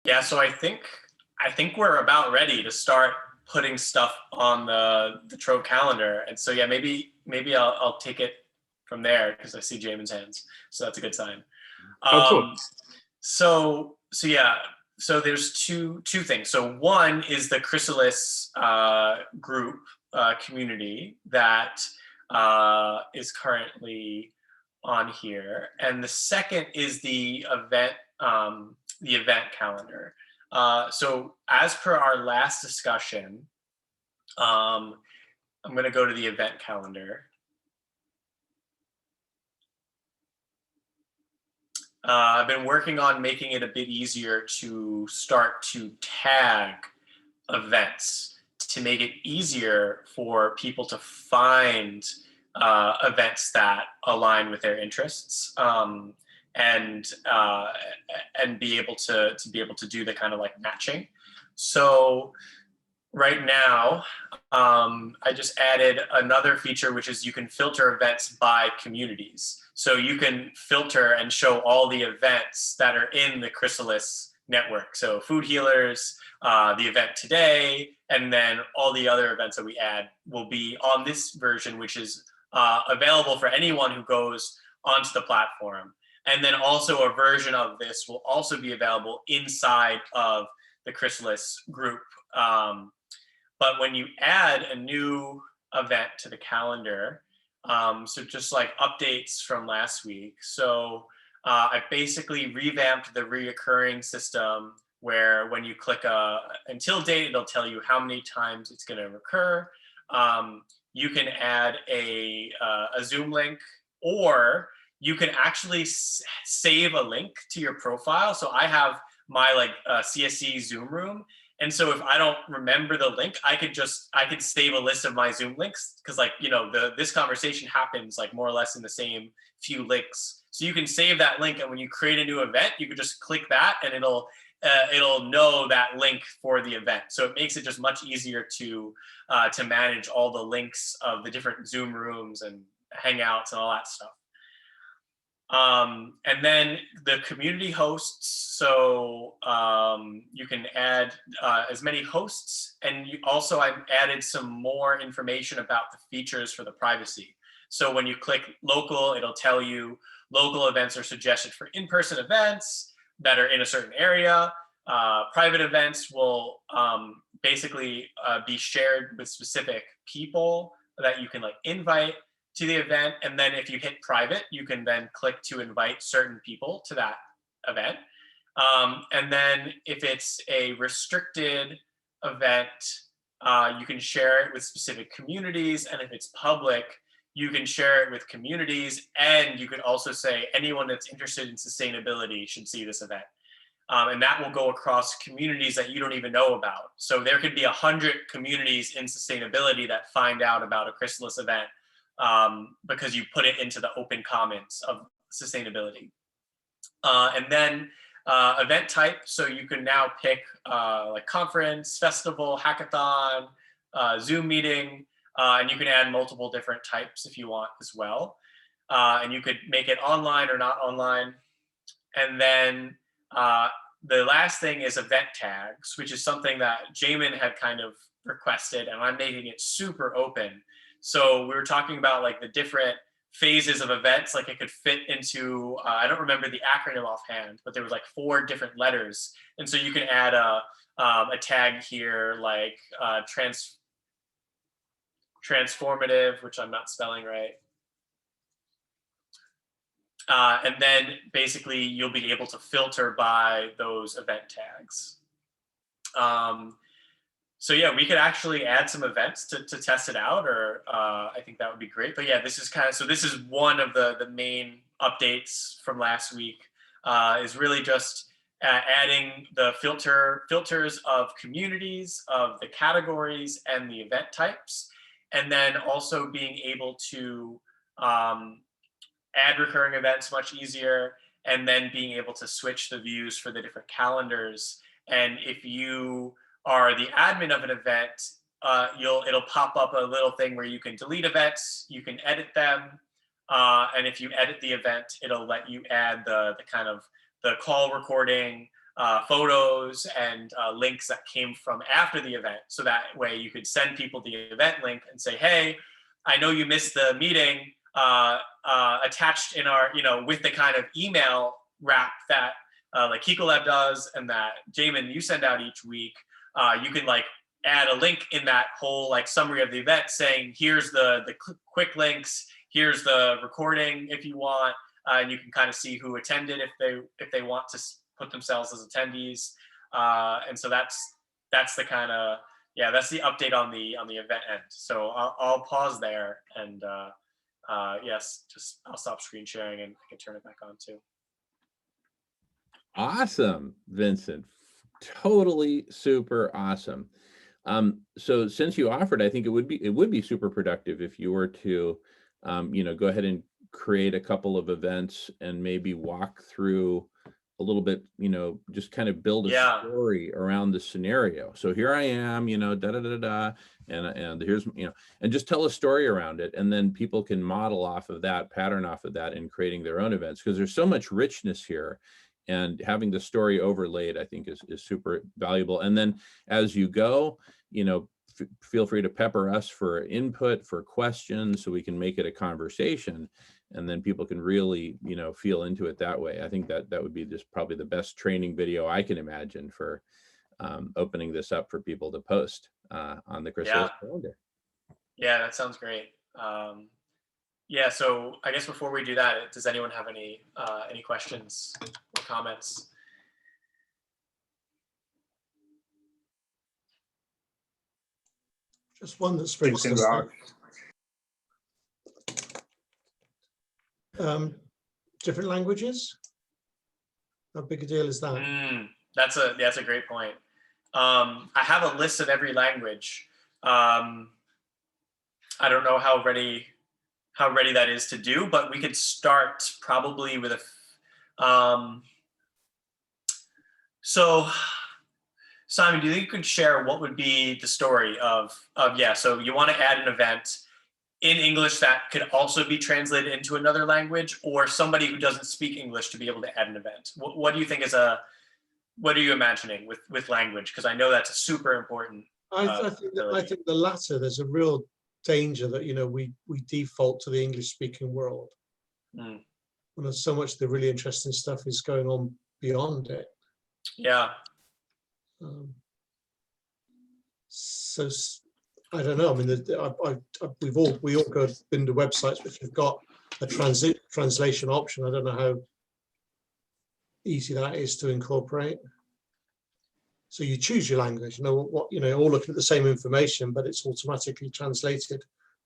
Yeah, so I think we're about ready to start putting stuff on the Trove calendar. And so yeah, maybe I'll take it from there because I see Jamin's hands. So that's a good sign. Oh, cool. Um, so yeah, so there's two things. So one is the Chrysalis group community that is currently on here, and the second is the event calendar. So as per our last discussion, I'm going to go to the event calendar. I've been working on making it a bit easier to start to tag events to make it easier for people to find events that align with their interests, and be able to do the kind of like matching. So right now, I just added another feature, which is you can filter events by communities. So you can filter and show all the events that are in the Chrysalis network. So food healers, the event today, and then all the other events that we add will be on this version, which is available for anyone who goes onto the platform. And then also a version of this will also be available inside of the Chrysalis group. But when you add a new event to the calendar, so just like updates from last week. So I basically revamped the reoccurring system where when you click until date, it'll tell you how many times it's going to recur. You can add a Zoom link, or you can actually save a link to your profile. So I have my like CSC Zoom room. And so if I don't remember the link, I could save a list of my Zoom links, because like, this conversation happens like more or less in the same few links. So you can save that link, and when you create a new event, you can just click that and it'll know that link for the event. So it makes it just much easier to manage all the links of the different Zoom rooms and Hangouts and all that stuff. And then the community hosts, so you can add as many hosts, and I've added some more information about the features for the privacy. So when you click local, it'll tell you local events are suggested for in-person events that are in a certain area. Private events will basically be shared with specific people that you can like invite to the event. And then if you hit private, you can then click to invite certain people to that event. And then if it's a restricted event, you can share it with specific communities. And if it's public, you can share it with communities. And you could also say anyone that's interested in sustainability should see this event. And that will go across communities that you don't even know about. So there could be 100 communities in sustainability that find out about a Chrysalis event, because you put it into the open comments of sustainability. And then event type. So you can now pick like conference, festival, hackathon, Zoom meeting, and you can add multiple different types if you want as well. And you could make it online or not online. And then the last thing is event tags, which is something that Jamen had kind of requested, and I'm making it super open. So we were talking about like the different phases of events, like it could fit into, I don't remember the acronym offhand, but there was like 4 different letters. And so you can add a tag here, like transformative, which I'm not spelling right. And then basically you'll be able to filter by those event tags. So yeah, we could actually add some events to test it out, or I think that would be great. But yeah, this is one of the main updates from last week, is really just adding the filters of communities, of the categories, and the event types, and then also being able to add recurring events much easier, and then being able to switch the views for the different calendars. And if you are the admin of an event, it'll pop up a little thing where you can delete events, you can edit them, and if you edit the event, it'll let you add the kind of the call recording, photos and links that came from after the event. So that way you could send people the event link and say, hey, I know you missed the meeting, attached in our, with the kind of email wrap that like CicoLab does and that Jamen, you send out each week. You can like add a link in that whole like summary of the event saying, here's the quick links, here's the recording if you want, and you can kind of see who attended if they want to put themselves as attendees. And so that's the kind of, that's the update on the event end. So I'll pause there and yes, just I'll stop screen sharing and I can turn it back on too. Awesome, Vincent. Totally super awesome. So since you offered, I think it would be super productive if you were to, go ahead and create a couple of events and maybe walk through a little bit, just kind of build a story around the scenario. So here I am, da da da da, and here's, and just tell a story around it, and then people can model off of that, pattern off of that, in creating their own events, because there's so much richness here. And having the story overlaid, I think, is super valuable. And then as you go, feel free to pepper us for input, for questions, so we can make it a conversation, and then people can really, feel into it that way. I think that would be just probably the best training video I can imagine for opening this up for people to post on the Chrysalis calendar. Yeah, that sounds great. So I guess before we do that, does anyone have any questions or comments? Just one that springs to mind. Different languages? How big a deal is that? That's a great point. I have a list of every language. I don't know how ready that is to do, but we could start probably with so Simon, do you think you could share what would be the story of so you want to add an event in English that could also be translated into another language, or somebody who doesn't speak English to be able to add an event? What do you think what are you imagining with language? Because I know that's a super important. I think the latter. There's a real danger that we default to the English-speaking world, and there's so much of the really interesting stuff is going on beyond it. Yeah. So I don't know. I mean, we all been to websites which have got a translation option. I don't know how easy that is to incorporate. So you choose your language, all looking at the same information, but it's automatically translated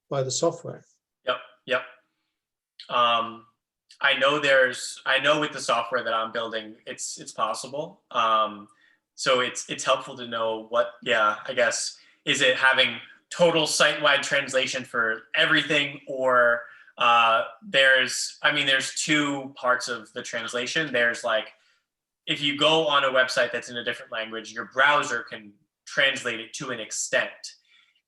by the software. Yep. I know with the software that I'm building, it's possible. So it's helpful to know I guess, is it having total site-wide translation for everything, or there's two parts of the translation. There's like, if you go on a website that's in a different language, your browser can translate it to an extent.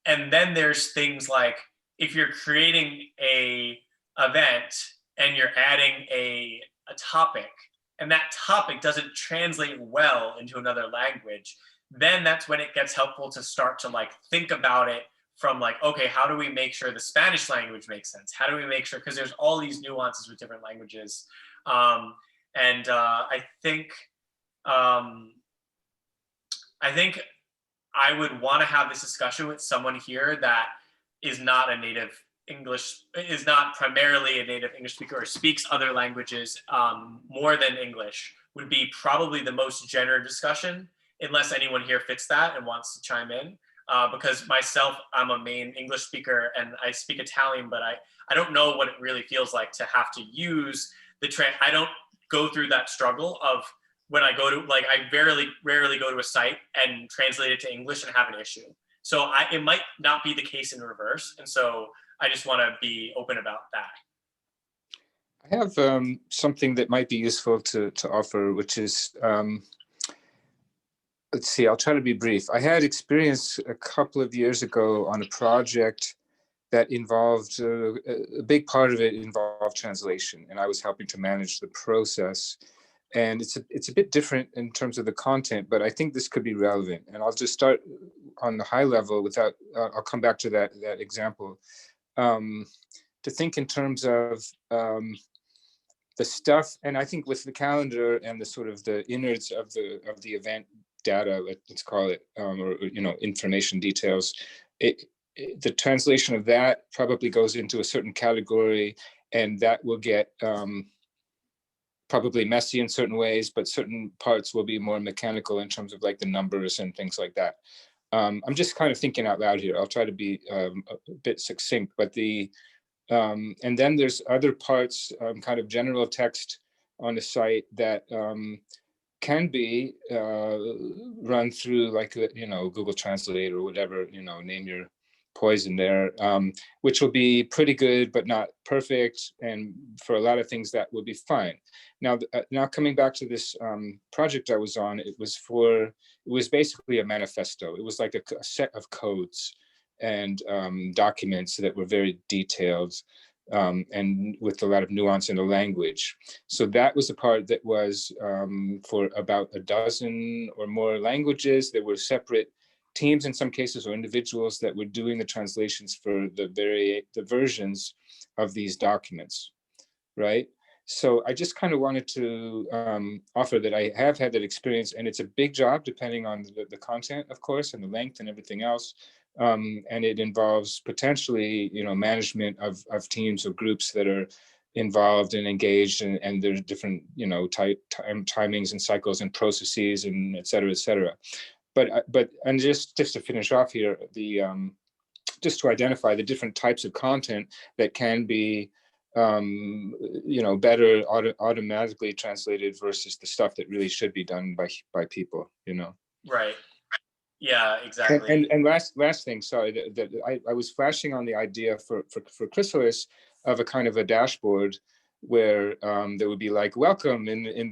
And then there's things like, if you're creating a event and you're adding a topic, and that topic doesn't translate well into another language, then that's when it gets helpful to start to like think about it from like, okay, how do we make sure the Spanish language makes sense? How do we make sure, because there's all these nuances with different languages. I think I would want to have this discussion with someone here that is not primarily a native English speaker, or speaks other languages more than English. Would be probably the most general discussion, unless anyone here fits that and wants to chime in. Because myself, I'm a main English speaker and I speak Italian, but I don't know what it really feels like to have to use I don't go through that struggle of when I go to, like, I rarely go to a site and translate it to English and have an issue. So it might not be the case in reverse. And so I just want to be open about that. I have something that might be useful to offer, which is, let's see, I'll try to be brief. I had experience a couple of years ago on a project that involved, a big part of it involved translation, and I was helping to manage the process. And it's a bit different in terms of the content, but I think this could be relevant. And I'll just start on the high level without, I'll come back to that example. To think in terms of the stuff, and I think with the calendar and the sort of the innards of the event data, let's call it, or information details, the translation of that probably goes into a certain category, and that will get probably messy in certain ways, but certain parts will be more mechanical in terms of like the numbers and things like that. I'm just kind of thinking out loud here. I'll try to be a bit succinct, but and then there's other parts, kind of general text on the site that can be run through like, Google Translate or whatever, name your poison there, which will be pretty good, but not perfect. And for a lot of things that will be fine. Now coming back to this project I was on, it was basically a manifesto. It was like a set of codes and documents that were very detailed and with a lot of nuance in the language. So that was the part that was for about a dozen or more languages. There were separate teams in some cases, or individuals that were doing the translations for the versions of these documents, right? So I just kind of wanted to offer that I have had that experience, and it's a big job depending on the content, of course, and the length and everything else. And it involves potentially, management of teams or groups that are involved and engaged, and there's different, timings and cycles and processes and et cetera, et cetera. But and just to finish off here, just to identify the different types of content that can be better automatically translated versus the stuff that really should be done by people, Right. Yeah, exactly. And last thing, sorry, that I was flashing on the idea for Chrysalis of a kind of a dashboard where there would be like welcome in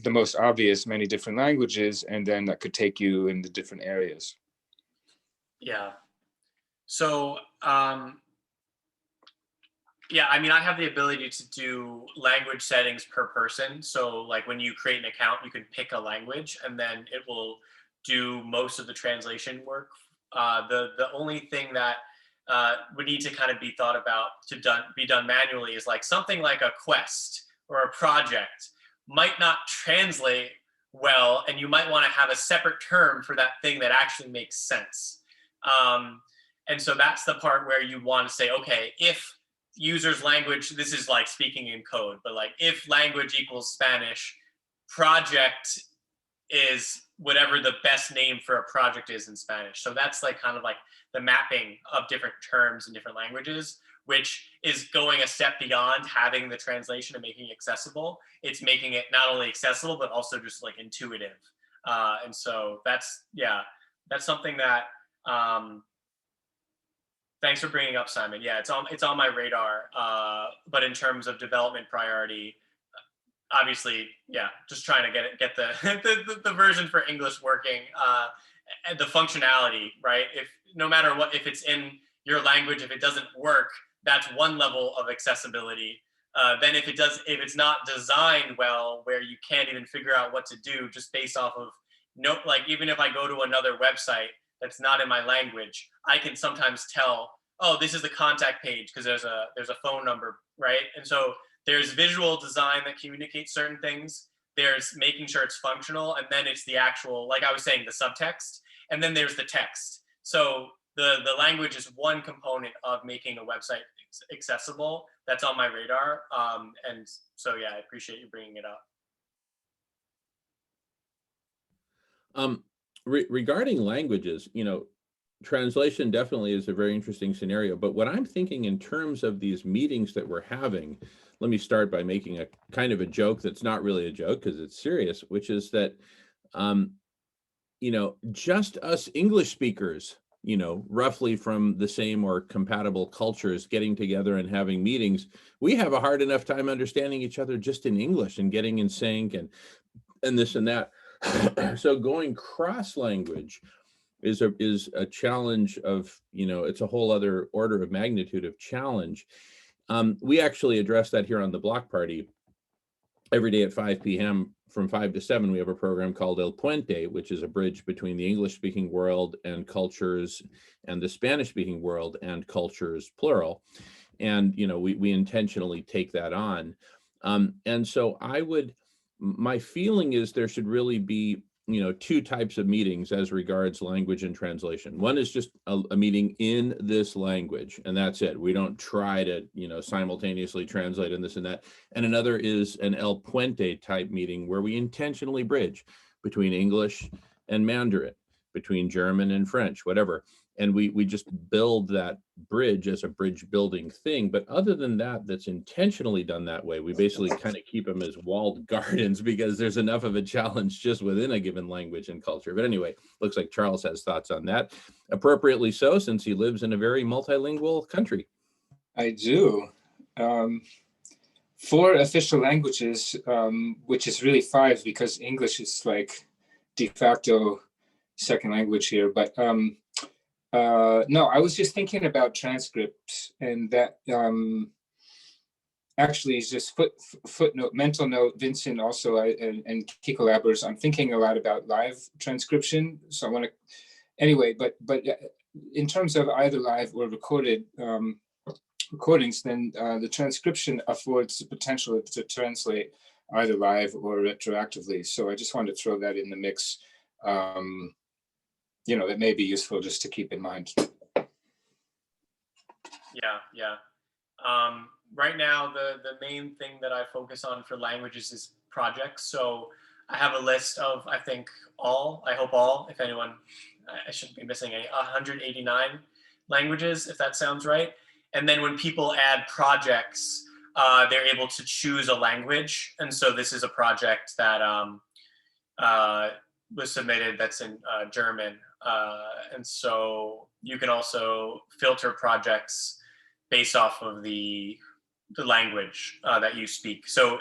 the most obvious many different languages, and then that could take you in the different areas. Yeah. So, yeah, I mean, I have the ability to do language settings per person. So like when you create an account, you can pick a language and then it will do most of the translation work. The only thing that would need to kind of be thought about be done manually is like something like a quest or a project might not translate well, and you might want to have a separate term for that thing that actually makes sense. And so that's the part where you want to say, okay, if user's language, this is like speaking in code, but like if language equals Spanish, project is whatever the best name for a project is in Spanish. So that's like kind of like the mapping of different terms in different languages, which is going a step beyond having the translation and making it accessible. It's making it not only accessible, but also just like intuitive. And so that's something that, thanks for bringing up, Simon. Yeah, it's on my radar. But in terms of development priority, obviously, yeah, just trying to get the version for English working, and the functionality, right? If no matter what, if it's in your language, if it doesn't work, that's one level of accessibility. Then if it's not designed well, where you can't even figure out what to do just based off of like even if I go to another website that's not in my language, I can sometimes tell, oh, this is the contact page because there's a phone number, right? And so there's visual design that communicates certain things. There's making sure it's functional, and then it's the actual, like I was saying, the subtext, and then there's the text. So the language is one component of making a website accessible. That's on my radar, and so yeah, I appreciate you bringing it up. Regarding languages, translation definitely is a very interesting scenario. But what I'm thinking in terms of these meetings that we're having, let me start by making a kind of a joke that's not really a joke because it's serious, which is that, just us English speakers, roughly from the same or compatible cultures getting together and having meetings, we have a hard enough time understanding each other just in English and getting in sync and this and that. So going cross language is a challenge of, it's a whole other order of magnitude of challenge. We actually addressed that here on the Block Party every day at 5 p.m. from 5 to 7, we have a program called El Puente, which is a bridge between the English-speaking world and cultures and the Spanish-speaking world and cultures, plural. And, you know, we intentionally take that on. And so my feeling is there should really be, you know, two types of meetings as regards language and translation. One is just a meeting in this language, and that's it. We don't try to, you know, simultaneously translate in this and that. And another is an El Puente type meeting where we intentionally bridge between English and Mandarin, between German and French, whatever. And we just build that bridge as a bridge building thing. But other than that, that's intentionally done that way. We basically kind of keep them as walled gardens because there's enough of a challenge just within a given language and culture. But anyway, looks like Charles has thoughts on that. Appropriately so, since he lives in a very multilingual country. I do. 4 official languages, which is really 5 because English is like de facto second language here. But no, I was just thinking about transcripts, and that actually is just footnote, mental note, Vincent also, and CicoLabers. I'm thinking a lot about live transcription. So I want to, anyway, but in terms of either live or recorded recordings, then the transcription affords the potential to translate either live or retroactively. So I just wanted to throw that in the mix. You know, it may be useful just to keep in mind. Yeah. Right now, the main thing that I focus on for languages is projects. So I have a list of, I think I hope all, if anyone, I shouldn't be missing any, 189 languages, if that sounds right. And then when people add projects, they're able to choose a language. And so this is a project that was submitted that's in German. And so you can also filter projects based off of the language that you speak. So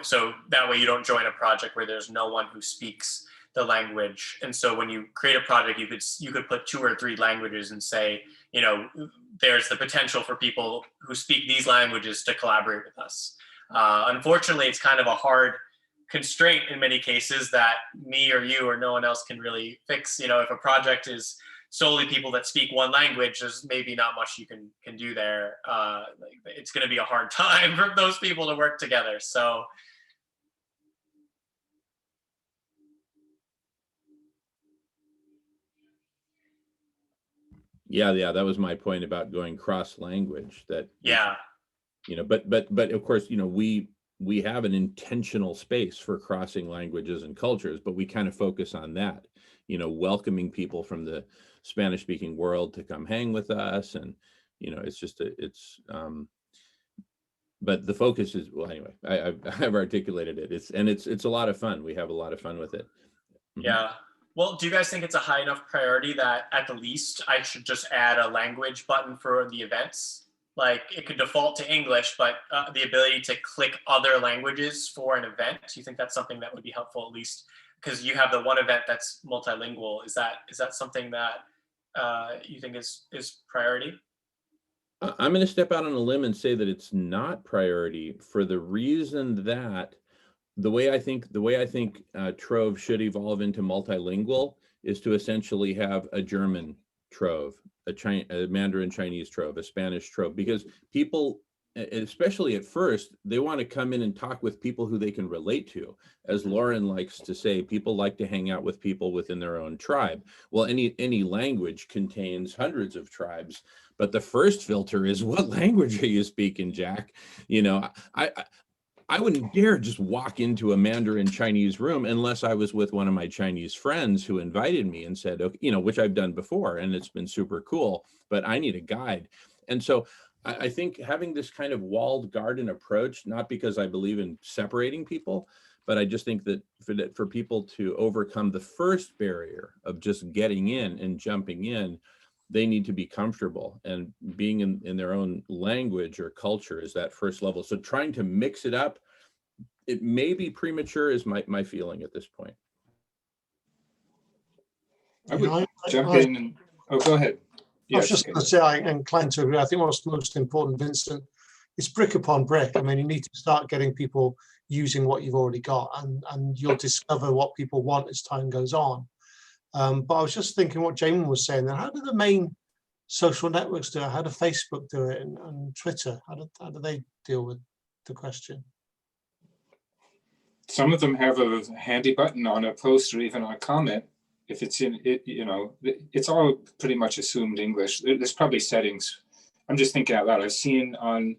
that way you don't join a project where there's no one who speaks the language. And so when you create a project, you could put 2 or 3 languages and say, you know, there's the potential for people who speak these languages to collaborate with us. Unfortunately, it's kind of a hard constraint in many cases that me or you or no one else can really fix. You know, if a project is solely people that speak one language, there's maybe not much you can do there. It's going to be a hard time for those people to work together. So Yeah, that was my point about going cross language. That, yeah, you know, but of course, you know, we have an intentional space for crossing languages and cultures, but we kind of focus on that, you know, welcoming people from the Spanish-speaking world to come hang with us. And, you know, it's just, but the focus is, well, anyway, I've articulated it. It's a lot of fun. We have a lot of fun with it. Mm-hmm. Yeah. Well, do you guys think it's a high enough priority that at the least I should just add a language button for the events? Like it could default to English, but the ability to click other languages for an event, do you think that's something that would be helpful, at least because you have the one event that's multilingual? Is that something that you think is priority? I'm going to step out on a limb and say that it's not priority, for the reason that the way I think Trove should evolve into multilingual is to essentially have a German Trove, a Mandarin Chinese Trove, a Spanish Trove, because people, especially at first, they want to come in and talk with people who they can relate to. As Lauren likes to say, people like to hang out with people within their own tribe. Well, any language contains hundreds of tribes, but the first filter is, what language are you speaking, Jack? You know, I wouldn't dare just walk into a Mandarin Chinese room unless I was with one of my Chinese friends who invited me and said, okay, you know, which I've done before, and it's been super cool, but I need a guide. And so I think having this kind of walled garden approach, not because I believe in separating people, but I just think that for people to overcome the first barrier of just getting in and jumping in, they need to be comfortable, and being in their own language or culture is that first level. So trying to mix it up, it may be premature, is my feeling at this point. I would jump in and, go ahead. I was just going to say, I'm inclined to agree. I think what's most important, Vincent, is brick upon brick. I mean, you need to start getting people using what you've already got, and you'll discover what people want as time goes on. But I was just thinking what Jamen was saying, then how do the main social networks do it? How do Facebook do it, and Twitter? How do they deal with the question? Some of them have a handy button on a post or even on a comment. If it's in it, you know, it's all pretty much assumed English. There's probably settings. I'm just thinking out loud. I've seen on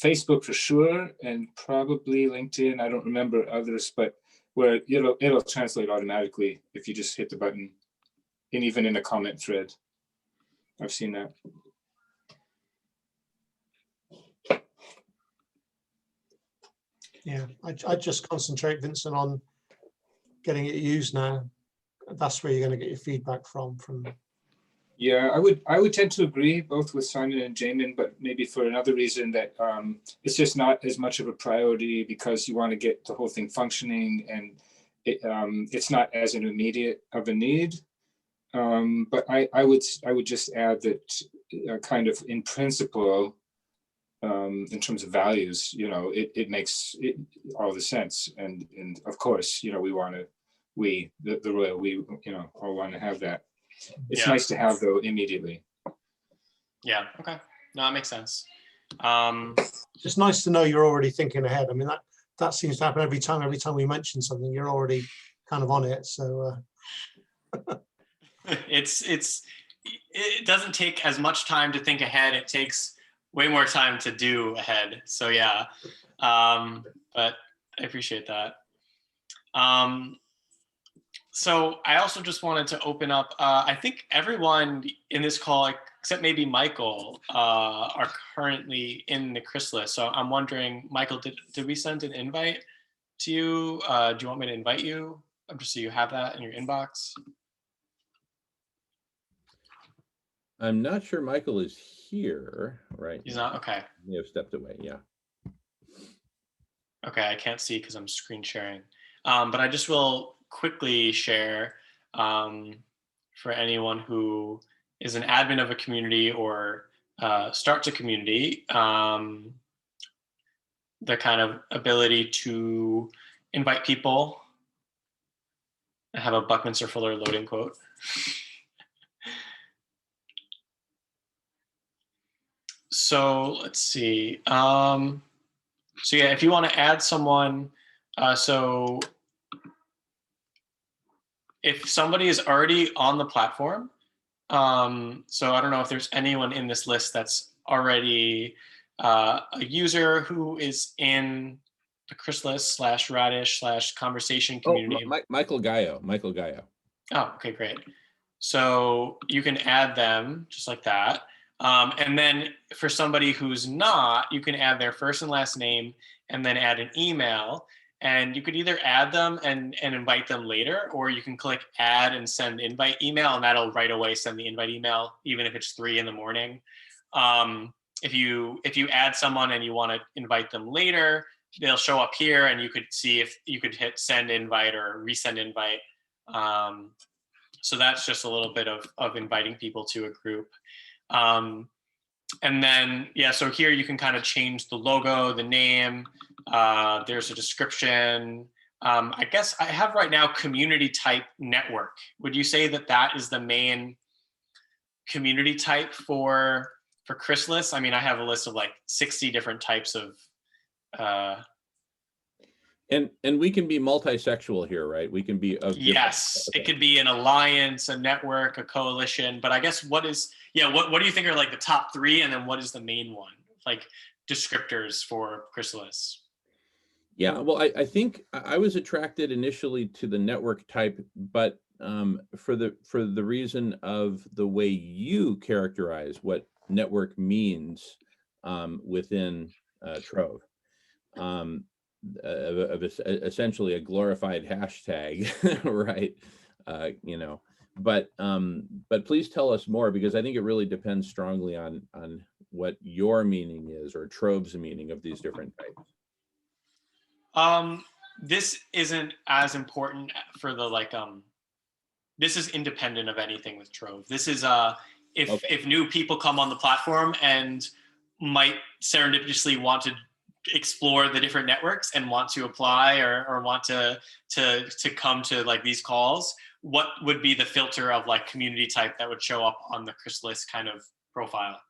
Facebook for sure, and probably LinkedIn. I don't remember others, but where it'll translate automatically if you just hit the button, and even in a comment thread. I've seen that. Yeah, I just concentrate, Vincent, on getting it used now. That's where you're going to get your feedback from. Yeah, I would tend to agree both with Simon and Jamen, but maybe for another reason that it's just not as much of a priority because you want to get the whole thing functioning, and it's not as an immediate of a need. But I would just add that kind of in principle, in terms of values, you know, it makes all the sense, and of course, you know, the royal we, you know, all want to have that. It's nice to have though immediately. Yeah. Okay. No, that makes sense. It's nice to know you're already thinking ahead. I mean, that seems to happen every time we mention something, you're already kind of on it. So it doesn't take as much time to think ahead. It takes way more time to do ahead. So yeah. But I appreciate that. So I also just wanted to open up, I think everyone in this call, except maybe Michael, are currently in the Chrysalis. So I'm wondering, Michael, did we send an invite to you? Do you want me to invite you? Just so you have that in your inbox. I'm not sure Michael is here right He's now. not? Okay. He may have stepped away, yeah. Okay, I can't see because I'm screen sharing. But I just will quickly share for anyone who is an admin of a community or starts a community, the kind of ability to invite people. I have a Buckminster Fuller loading quote. So let's see. So yeah, if you want to add someone, so if somebody is already on the platform, so I don't know if there's anyone in this list that's already a user who is in the Chrysalis /Radish /conversation community. Oh, Michael Gaio. Oh, okay, great. So you can add them just like that. And then for somebody who's not, you can add their first and last name and then add an email. And you could either add them and invite them later, or you can click add and send invite email, and that'll right away send the invite email, even if it's 3 a.m. If you add someone and you want to invite them later, they'll show up here, and you could see if you could hit send invite or resend invite. So that's just a little bit of inviting people to a group. And then, yeah, so here you can kind of change the logo, the name, there's a description. I guess I have right now community type network. Would you say that that is the main community type for Chrysalis? I mean, I have a list of like 60 different types of. And we can be multisexual here, right? We can be of yes, okay. It could be an alliance, a network, a coalition. But I guess what do you think are like the top 3, and then what is the main one? Like descriptors for Chrysalis. Yeah, well, I think I was attracted initially to the network type, but for the reason of the way you characterize what network means within Trove. Of essentially a glorified hashtag, right? You know, but please tell us more, because I think it really depends strongly on what your meaning is, or Trove's meaning of these different types. This isn't as important for the this is independent of anything with Trove. This is if new people come on the platform and might serendipitously want to explore the different networks and want to apply or want to come to like these calls, what would be the filter of like community type that would show up on the Chrysalis kind of profile?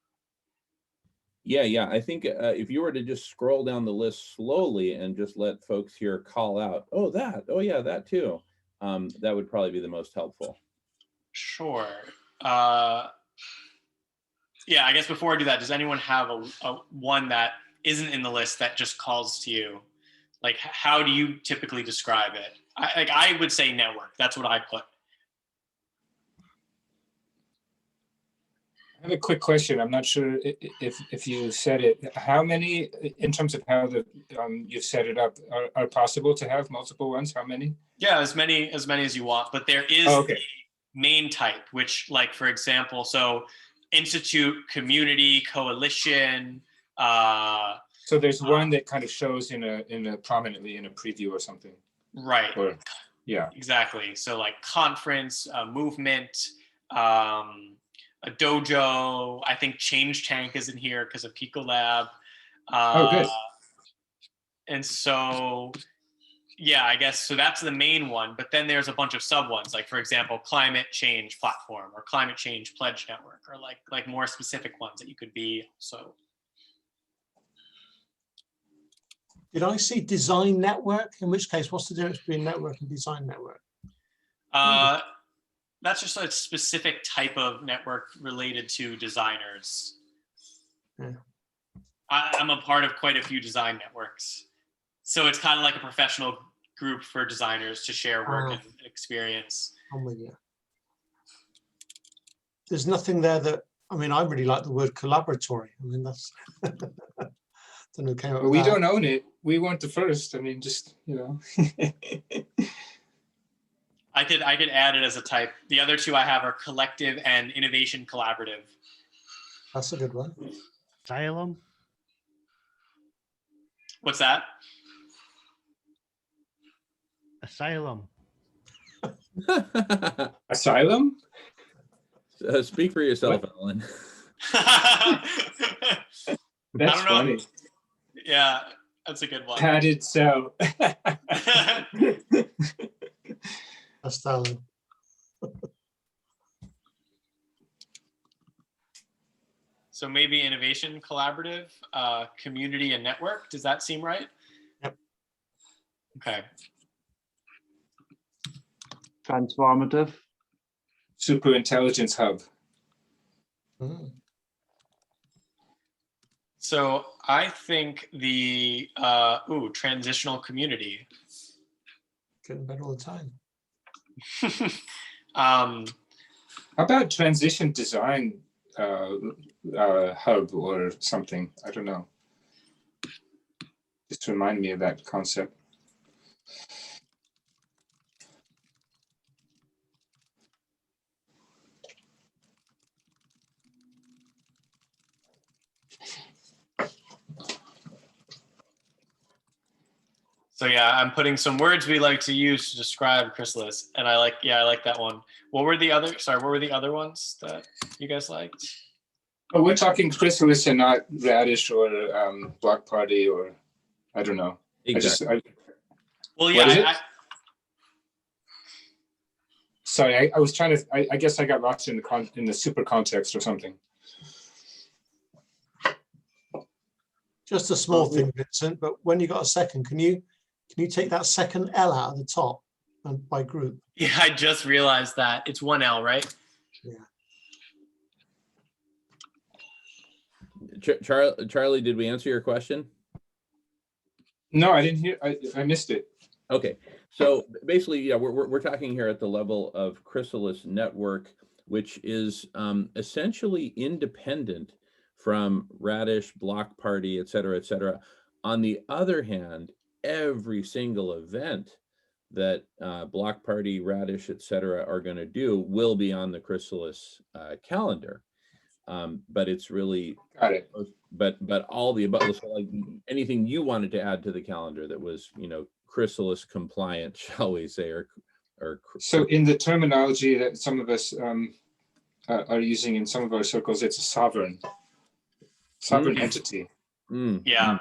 Yeah. I think if you were to just scroll down the list slowly and just let folks here call out, oh yeah, that too, that would probably be the most helpful. Sure. Yeah, I guess before I do that, does anyone have a one that isn't in the list that just calls to you? Like, how do you typically describe it? I would say network. That's what I put. I have a quick question. I'm not sure if you said it. How many, in terms of how the you've set it up, are possible to have multiple ones? How many? Yeah, as many as you want. But there is okay. the main type, which, like, for example, so institute, community, coalition. So there's one that kind of shows in a prominently in a preview or something. Right. Or, yeah. Exactly. So like conference, movement, a dojo. I think Change Tank is in here because of CicoLab. Oh, good. And so, yeah, I guess so. That's the main one. But then there's a bunch of sub ones, like for example, climate change platform or climate change pledge network, or like more specific ones that you could be. So. Did I see design network? In which case, what's the difference between network and design network? That's just a specific type of network related to designers. Yeah. I'm a part of quite a few design networks. So it's kind of like a professional group for designers to share work and experience. I'm with you. There's nothing there that, I mean, I really like the word collaboratory. I mean, that's, don't know who came up with we that. don't own it. We weren't the first. I mean, just, you know. I could add it as a type. The other two I have are collective and innovation collaborative. That's a good one. Asylum. What's that? Asylum. Asylum? Speak for yourself, Alan. That's funny. Yeah, that's a good one. Padded cell. That's Alan. So maybe innovation collaborative, community and network. Does that seem right? Yep. Okay. Transformative. Super intelligence hub. Mm. So I think the transitional community. Getting better all the time. How about transition design hub or something? I don't know. Just remind me of that concept. So yeah, I'm putting some words we like to use to describe Chrysalis, and I like that one. What were the other ones that you guys liked? Oh, we're talking Chrysalis and not Radish or Block Party or I don't know. Exactly. Well, yeah. Sorry, I was trying to. I guess I got lost in the super context or something. Just a small thing, Vincent, but when you got a second, can you take that second L out of the top and by group? Yeah, I just realized that. It's one L, right? Yeah. Charlie, did we answer your question? No, I didn't hear. I missed it. Okay, so basically, yeah, we're talking here at the level of Chrysalis Network, which is essentially independent from Radish, Block Party, et cetera, et cetera. On the other hand, every single event that Block Party, Radish, et cetera, are going to do will be on the Chrysalis calendar. But it's really, got it. But all the above, so like anything you wanted to add to the calendar that was, Chrysalis compliant, shall we say, or. So in the terminology that some of us are using in some of our circles, it's a sovereign entity. Yeah.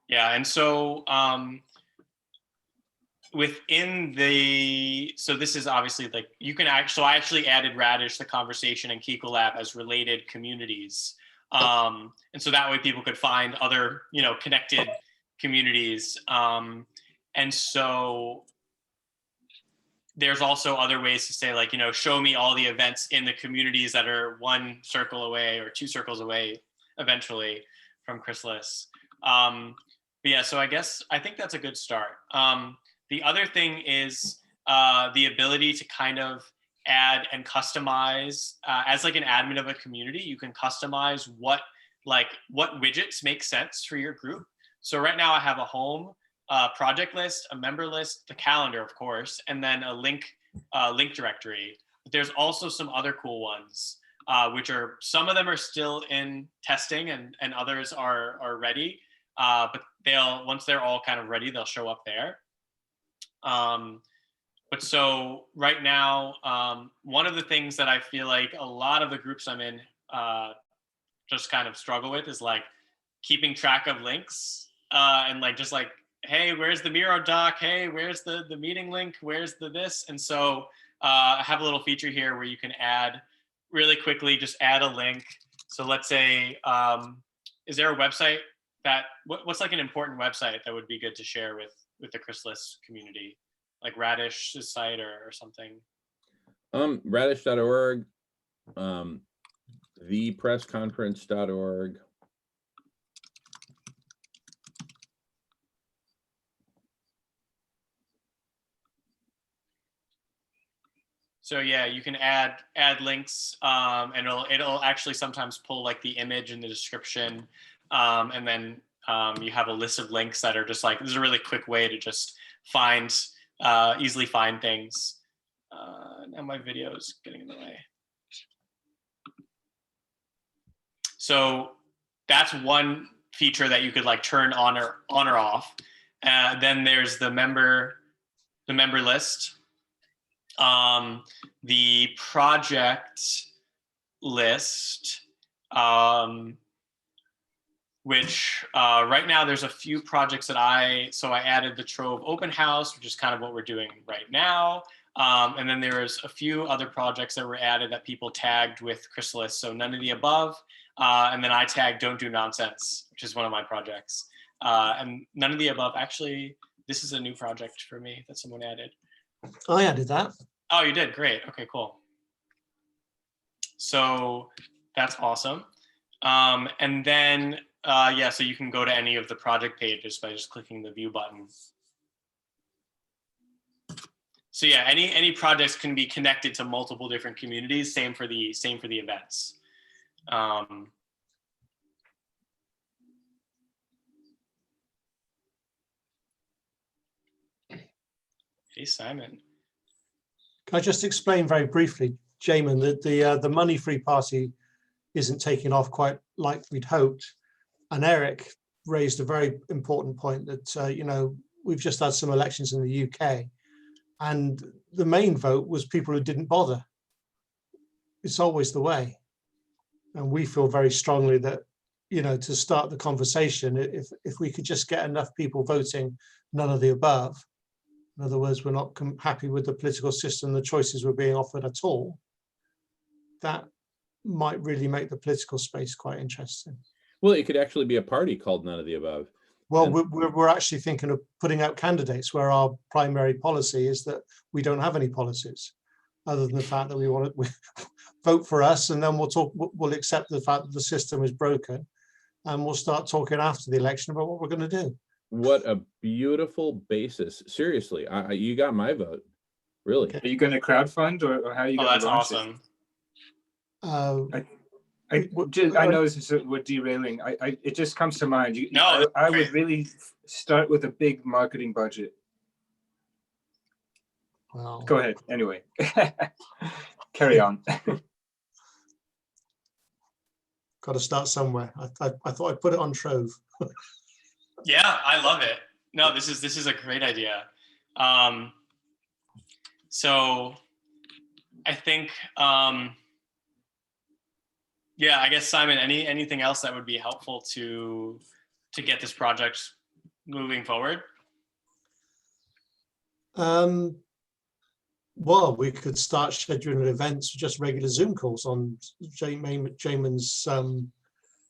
Yeah, and so within the, so this is obviously like, you can actually, so I actually added Radish, the conversation, and CicoLab as related communities. And so that way people could find other, you know, connected communities. And so there's also other ways to say, like, you know, show me all the events in the communities that are 1 circle away or 2 circles away eventually from Chrysalis. But yeah, so I think that's a good start. The other thing is the ability to kind of add and customize, as like an admin of a community, you can customize what widgets make sense for your group. So right now I have a home, project list, a member list, the calendar, of course, and then a link directory. But there's also some other cool ones, which are, some of them are still in testing and others are ready. But once they're all kind of ready, they'll show up there. But so right now, one of the things that I feel like a lot of the groups I'm in just kind of struggle with is like keeping track of links, and like, just like, hey, where's the Miro doc? Hey, where's the meeting link? Where's the this? And so I have a little feature here where you can add really quickly, just add a link. So let's say, is there a website that, what's like an important website that would be good to share with the Chrysalis community, like Radish's site or something? Radish.org, thepressconference.org. So yeah, you can add links, and it'll actually sometimes pull like the image in the description, and then you have a list of links that are just like, this is a really quick way to just easily find things. Now my video is getting in the way. So that's one feature that you could like turn on or off. Then there's the member list. The project list, which right now there's a few projects that I added the Trove open house, which is kind of what we're doing right now. And then there's a few other projects that were added that people tagged with Chrysalis. So none of the above. And then I tagged Don't Do Nonsense, which is one of my projects. And none of the above, actually, this is a new project for me that someone added. I added that. Oh, you did? Great. Okay, cool. So that's awesome. And then, yeah, so you can go to any of the project pages by just clicking the view button. So yeah, any projects can be connected to multiple different communities. Same for the events. Hey, Simon. Can I just explain very briefly, Jamen, that the money-free party isn't taking off quite like we'd hoped. And Eric raised a very important point that, you know, we've just had some elections in the UK, and the main vote was people who didn't bother. It's always the way. And we feel very strongly that, you know, to start the conversation, if we could just get enough people voting none of the above, in other words, we're not happy with the political system, the choices we're being offered at all, that might really make the political space quite interesting. Well, it could actually be a party called None of the Above. Well, we're actually thinking of putting out candidates where our primary policy is that we don't have any policies, other than the fact that we want to vote for us, and then we'll accept the fact that the system is broken, and we'll start talking after the election about what we're going to do. What a beautiful basis. Seriously, you got my vote. Really. Are you going to crowdfund, or how are you going to that's launch awesome. I know this is we're derailing. It just comes to mind. I would really start with a big marketing budget. Well, go ahead. Anyway, carry on. Got to start somewhere. I thought I'd put it on Trove. Yeah, I love it. No, this is a great idea. So I think, yeah, I guess, Simon, anything else that would be helpful to get this project moving forward? Well, we could start scheduling events for just regular Zoom calls on Jamin's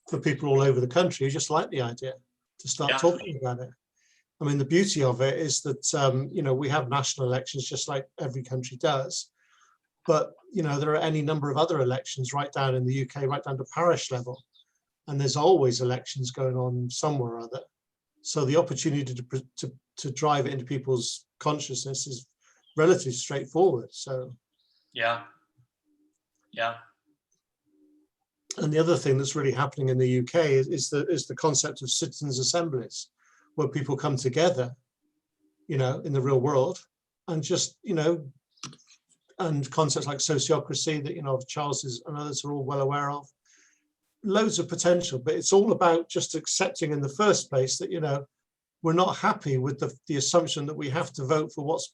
for people all over the country who just like the idea to start talking about it. I mean, the beauty of it is that, you know, we have national elections just like every country does. But, you know, there are any number of other elections right down in the UK, right down to parish level. And there's always elections going on somewhere or other. So the opportunity to drive it into people's consciousness is relatively straightforward. So yeah. And the other thing that's really happening in the UK is the concept of citizens' assemblies, where people come together, you know, in the real world, and just, you know, and concepts like sociocracy that, you know, Charles and others are all well aware of. Loads of potential, but it's all about just accepting in the first place that, you know, we're not happy with the assumption that we have to vote for what's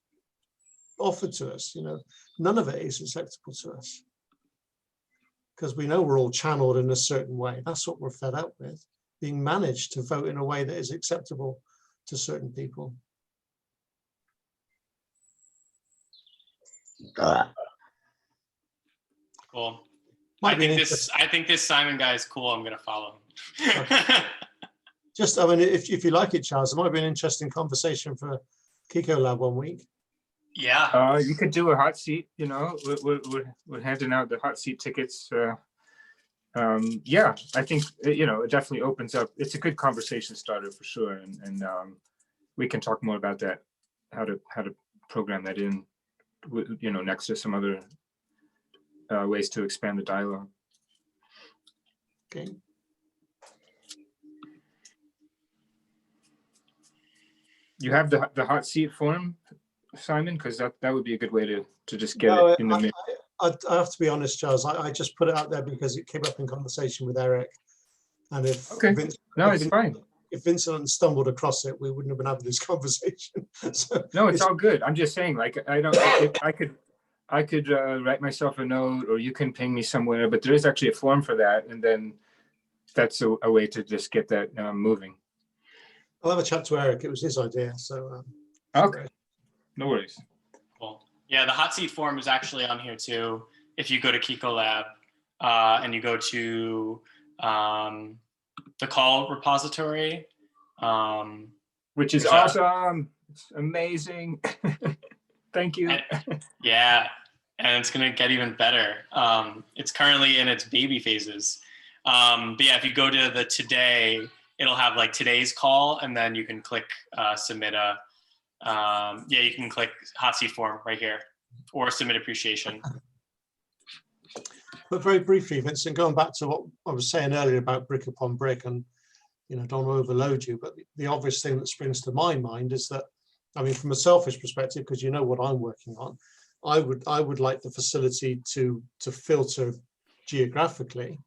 offered to us. You know, none of it is acceptable to us, because we know we're all channeled in a certain way. That's what we're fed up with, being managed to vote in a way that is acceptable to certain people. Cool. Might I be think this Simon guy is cool. I'm gonna follow him. Okay. Just, I mean, if you like it, Charles, it might be an interesting conversation for CicoLab one week. Yeah. You could do a hot seat, you know, we're handing out the hot seat tickets. Yeah, I think, you know, it definitely opens up. It's a good conversation starter for sure. And we can talk more about that, how to program that in, you know, next to some other ways to expand the dialogue. Okay. You have the hot seat form, Simon, because that would be a good way to just get No, it in the mix. I have to be honest, Charles. I just put it out there because it came up in conversation with Eric, and if fine. If Vincent stumbled across it, we wouldn't have been having this conversation. So no, it's all good. I'm just saying, like, I could write myself a note, or you can ping me somewhere. But there is actually a form for that, and then that's a way to just get that moving. I'll have a chat to Eric. It was his idea, so okay, no worries. Cool. Yeah, the hot seat form is actually on here too. If you go to CicoLab and you go to the call repository, which is awesome. It's amazing. Thank you. Yeah, and it's gonna get even better. It's currently in its baby phases. But yeah, if you go to the today, it'll have like today's call, and then you can click submit a, yeah, you can click hot seat form right here, or submit appreciation. But very briefly, Vincent, going back to what I was saying earlier about brick upon brick, and, you know, don't want to overload you, but the obvious thing that springs to my mind is that, I mean, from a selfish perspective, because you know what I'm working on, I would like the facility to filter geographically.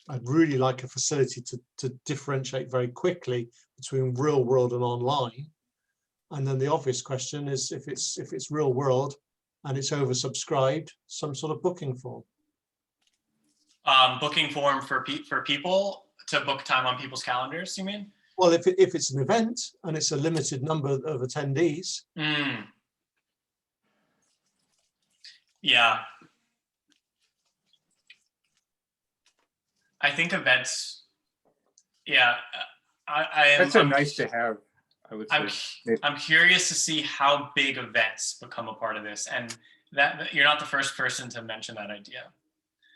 I'd really like a facility to differentiate very quickly between real world and online. And then the obvious question is, if it's real world and it's oversubscribed, some sort of booking form. Booking form for people to book time on people's calendars, you mean? Well, if it's an event and it's a limited number of attendees. Yeah. I think events, yeah, I am. That's a nice to have, I would say. I'm curious to see how big events become a part of this, and that you're not the first person to mention that idea.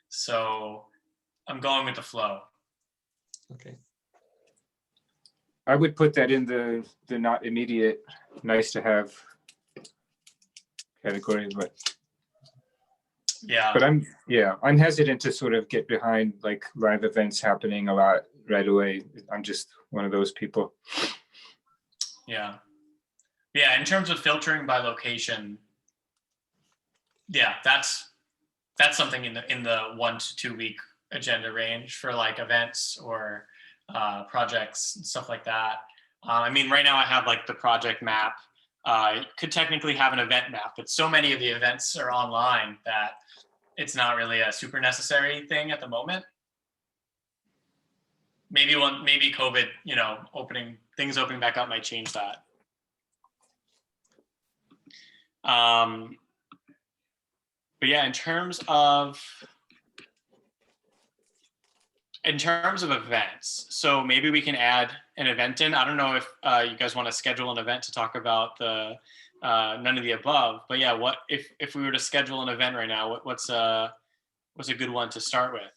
So I'm going with the flow. Okay. I would put that in the not immediate, nice to have category, but. Yeah. But I'm hesitant to sort of get behind like live events happening a lot right away. I'm just one of those people. Yeah. Yeah. In terms of filtering by location, yeah, that's something in the 1 to 2 week agenda range for like events or projects and stuff like that. I mean, right now I have like the project map. You could technically have an event map, but so many of the events are online that it's not really a super necessary thing at the moment. Maybe COVID, you know, opening things opening back up might change that. But yeah, in terms of events, so maybe we can add an event in. I don't know if you guys want to schedule an event to talk about the none of the above, but yeah, what if we were to schedule an event right now? What's a good one to start with?